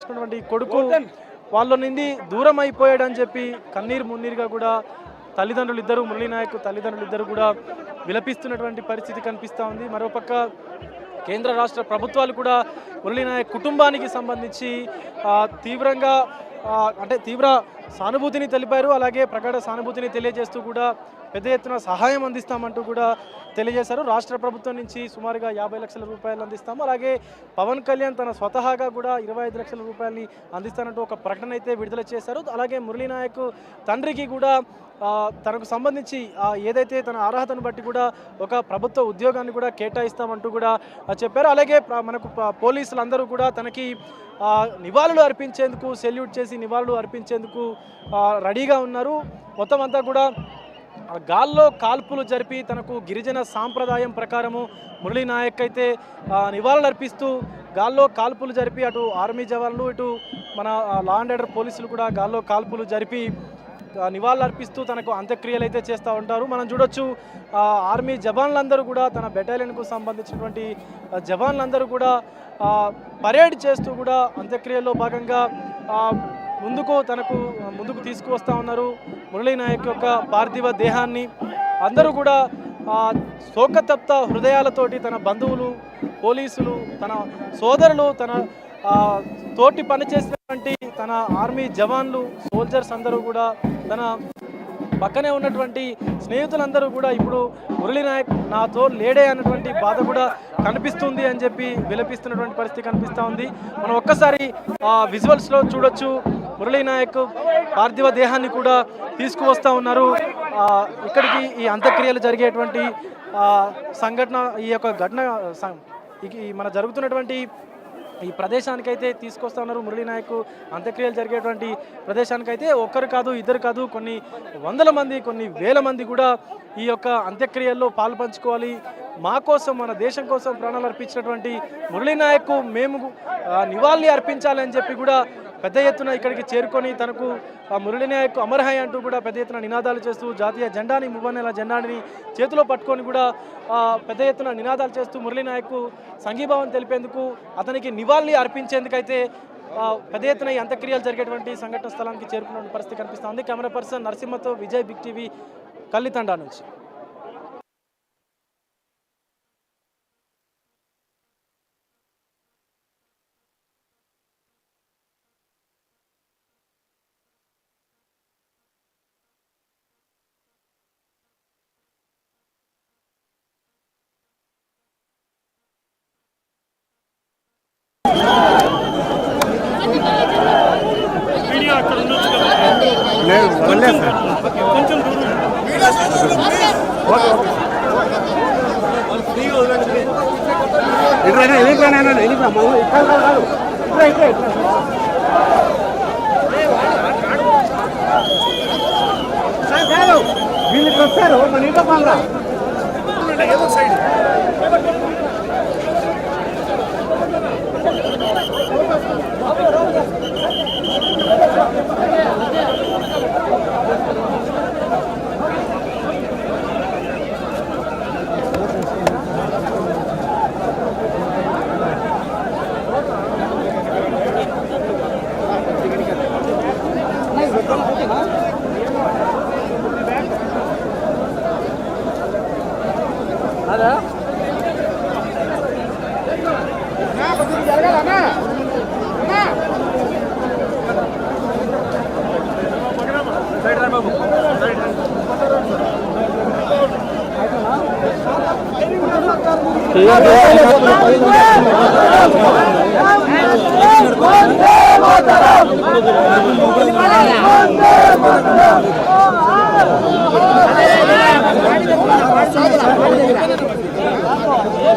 చేసుకున్నటువంటి కొడుకు వాళ్ళ నుండి దూరం అయిపోయాడని చెప్పి కన్నీరు మున్నీరుగా కూడా తల్లిదండ్రులు ఇద్దరు, మురళీ నాయక్ తల్లిదండ్రులు ఇద్దరు కూడా విలపిస్తున్నటువంటి పరిస్థితి కనిపిస్తూ ఉంది. మరోపక్క కేంద్ర రాష్ట్ర ప్రభుత్వాలు కూడా మురళీ నాయక్ కుటుంబానికి సంబంధించి తీవ్రంగా తీవ్ర సానుభూతిని తెలిపారు. అలాగే ప్రగాఢ సానుభూతిని తెలియజేస్తూ కూడా పెద్ద ఎత్తున సహాయం అందిస్తామంటూ కూడా తెలియజేశారు. రాష్ట్ర ప్రభుత్వం నుంచి సుమారుగా 50 లక్షల రూపాయలు అందిస్తాము, అలాగే పవన్ కళ్యాణ్ తన స్వతహాగా కూడా 25 లక్షల రూపాయలని అందిస్తానంటూ ఒక ప్రకటన అయితే విడుదల చేశారు. అలాగే మురళీ నాయక్ తండ్రికి కూడా తనకు సంబంధించి ఏదైతే తన అర్హతను బట్టి కూడా ఒక ప్రభుత్వ ఉద్యోగాన్ని కూడా కేటాయిస్తామంటూ కూడా చెప్పారు. అలాగే మనకు పోలీసులందరూ కూడా తనకి నివాళులు అర్పించేందుకు, సెల్యూట్ చేసి నివాళులు అర్పించేందుకు రెడీగా ఉన్నారు. మొత్తం అంతా కూడా గాల్లో కాల్పులు జరిపి తనకు గిరిజన సాంప్రదాయం ప్రకారము మురళీ నాయక్ అయితే నివాళులు అర్పిస్తూ గాల్లో కాల్పులు జరిపి అటు ఆర్మీ జవాన్లు, ఇటు మన లా అండ్ ఆర్డర్ పోలీసులు కూడా గాల్లో కాల్పులు జరిపి నివాళులు అర్పిస్తూ తనకు అంత్యక్రియలు అయితే చేస్తూ ఉంటారు. మనం చూడొచ్చు ఆర్మీ జవాన్లందరూ కూడా తన బెటాలియన్కు సంబంధించినటువంటి జవాన్లందరూ కూడా పరేడ్ చేస్తూ కూడా అంత్యక్రియల్లో భాగంగా ముందుకు తీసుకువస్తూ ఉన్నారు. మురళీ నాయక్ యొక్క పార్థివ దేహాన్ని అందరూ కూడా శోకతప్త హృదయాలతోటి తన బంధువులు, పోలీసులు, తన సోదరులు, తన తోటి పనిచేసినటువంటి తన ఆర్మీ జవాన్లు, సోల్జర్స్ అందరూ కూడా తన పక్కనే ఉన్నటువంటి స్నేహితులందరూ కూడా ఇప్పుడు మురళీ నాయక్ నాతో లేడే అన్నటువంటి బాధ కూడా కనిపిస్తుంది అని చెప్పి విలపిస్తున్నటువంటి పరిస్థితి కనిపిస్తూ ఉంది. మనం ఒక్కసారి విజువల్స్లో చూడొచ్చు. మురళీ నాయక్ పార్థివ దేహాన్ని కూడా తీసుకువస్తూ ఉన్నారు. ఇక్కడికి ఈ అంత్యక్రియలు జరిగేటువంటి సంఘటన, ఈ యొక్క ఘటన మన జరుగుతున్నటువంటి ఈ ప్రదేశానికైతే తీసుకొస్తా ఉన్నారు. మురళీ నాయక్ అంత్యక్రియలు జరిగేటువంటి ప్రదేశానికైతే ఒక్కరు కాదు, ఇద్దరు కాదు, కొన్ని వందల మంది, కొన్ని వేల మంది కూడా ఈ యొక్క అంత్యక్రియల్లో పాల్పంచుకోవాలి. మా కోసం, మన దేశం కోసం ప్రాణాలు అర్పించినటువంటి మురళీ నాయక్ మేము నివాళి అర్పించాలని చెప్పి కూడా పెద్ద ఎత్తున ఇక్కడికి చేరుకొని తనకు మురళీ నాయక్ అమర్హై అంటూ కూడా పెద్ద ఎత్తున నినాదాలు చేస్తూ జాతీయ జెండాని, మువ్వన్నెల జెండాని చేతిలో పట్టుకొని కూడా పెద్ద ఎత్తున నినాదాలు చేస్తూ మురళీ నాయక్ సంఘీభావం తెలిపేందుకు, అతనికి నివాళి అర్పించేందుకైతే పెద్ద ఎత్తున ఈ అంత్యక్రియలు జరిగేటువంటి సంఘటన స్థలానికి చేరుకున్న పరిస్థితి కనిపిస్తుంది. కెమెరా పర్సన్ నరసింహతో విజయ్, బిగ్ టీవీ, కల్లితండా నుంచి. కొంచెం వీళ్ళకి వస్తారు మన ఇంట్లో పనులు ఏదో సైడ్ Vande Mataram